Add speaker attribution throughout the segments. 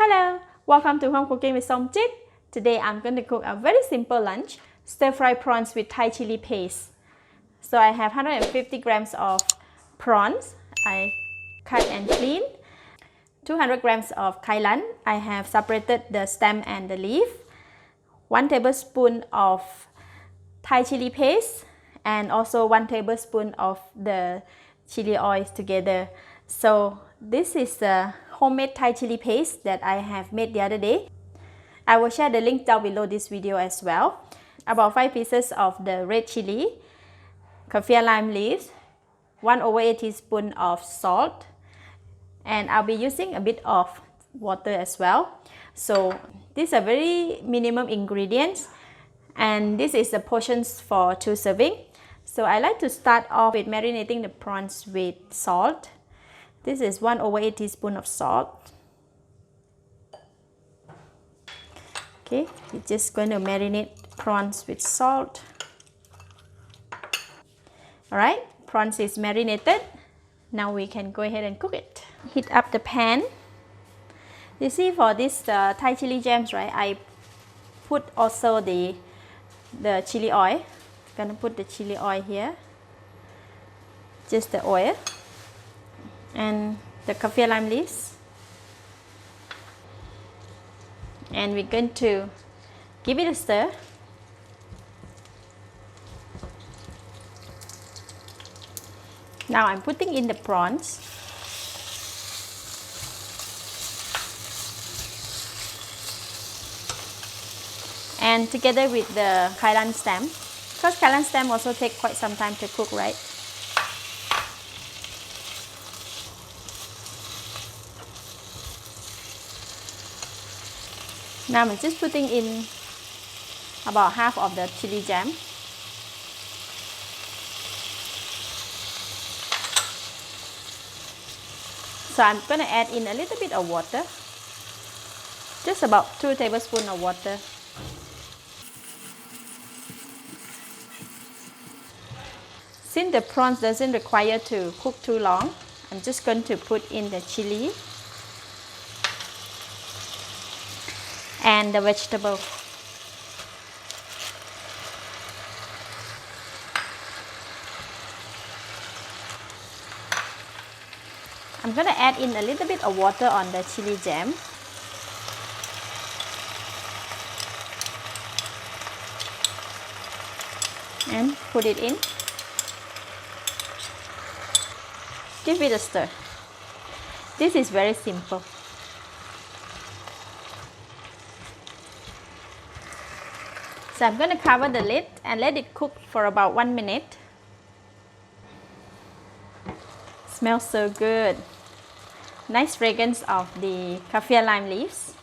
Speaker 1: Hello, welcome to Home Cooking with Somjit. Today I'm going to cook a very simple lunch, stir-fry prawns with Thai chili paste. So I have 150 grams of prawns. I cut and clean. 200 grams of Kailan. I have separated the stem and the leaf. 1 tablespoon of Thai chili paste and also 1 tablespoon of the chili oil together. So this is the homemade Thai chili paste that I have made the other day. I will share the link down below this video as well. About 5 pieces of the red chili, kaffir lime leaves, 1/8 teaspoon of salt, and I'll be using a bit of water as well. So these are very minimum ingredients, and this is the portions for 2 serving. So I like to start off with marinating the prawns with salt. This is 1/8 teaspoon of salt. Okay, we're just going to marinate prawns with salt. Alright, prawns is marinated. Now we can go ahead and cook it. Heat up the pan. You see, for this Thai chili jams, right, I put also the chili oil. Gonna put the chili oil here. Just the oil. And the kaffir lime leaves, and we're going to give it a stir. Now I'm putting in the prawns. And together with the Kailan stem, because Kailan stem also take quite some time to cook, right? Now I'm just putting in about half of the chili jam. So I'm going to add in a little bit of water. Just about 2 tablespoons of water. Since the prawns doesn't require to cook too long, I'm just going to put in the chili and the vegetable. I'm going to add in a little bit of water on the chili jam. And put it in. Give it a stir. This is very simple. So I'm going to cover the lid and let it cook for about 1 minute. Smells so good. Nice fragrance of the kaffir lime leaves.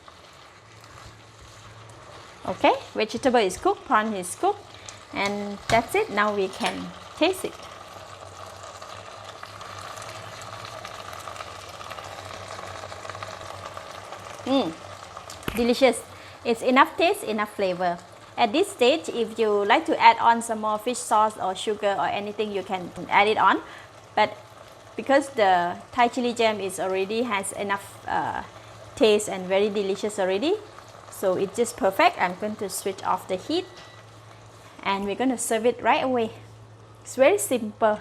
Speaker 1: Okay, vegetable is cooked, prawn is cooked, and that's it. Now we can taste it. Delicious. It's enough taste, enough flavor. At this stage, if you like to add on some more fish sauce or sugar or anything, you can add it on. But because the Thai chili jam is already has enough taste and very delicious already, so it's just perfect. I'm going to switch off the heat and we're going to serve it right away. It's very simple.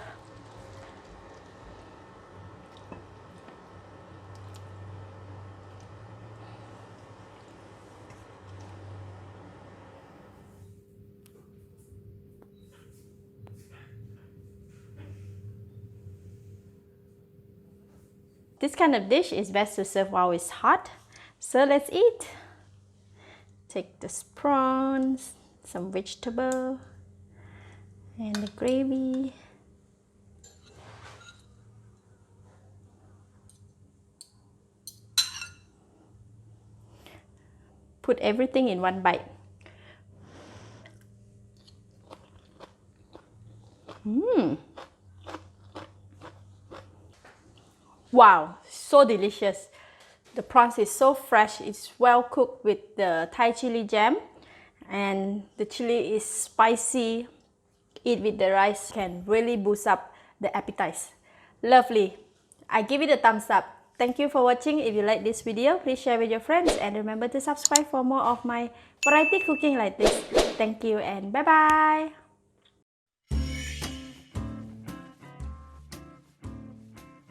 Speaker 1: This kind of dish is best to serve while it's hot. So let's eat. Take the prawns, some vegetable, and the gravy. Put everything in one bite. Wow, so delicious. The prawns is so fresh. It's well cooked with the Thai chili jam, and the chili is spicy. Eat with the rice can really boost up the appetite. Lovely. I give it a thumbs up. Thank you for watching. If you like this video, please share with your friends and remember to subscribe for more of my variety cooking like this. Thank you and bye bye.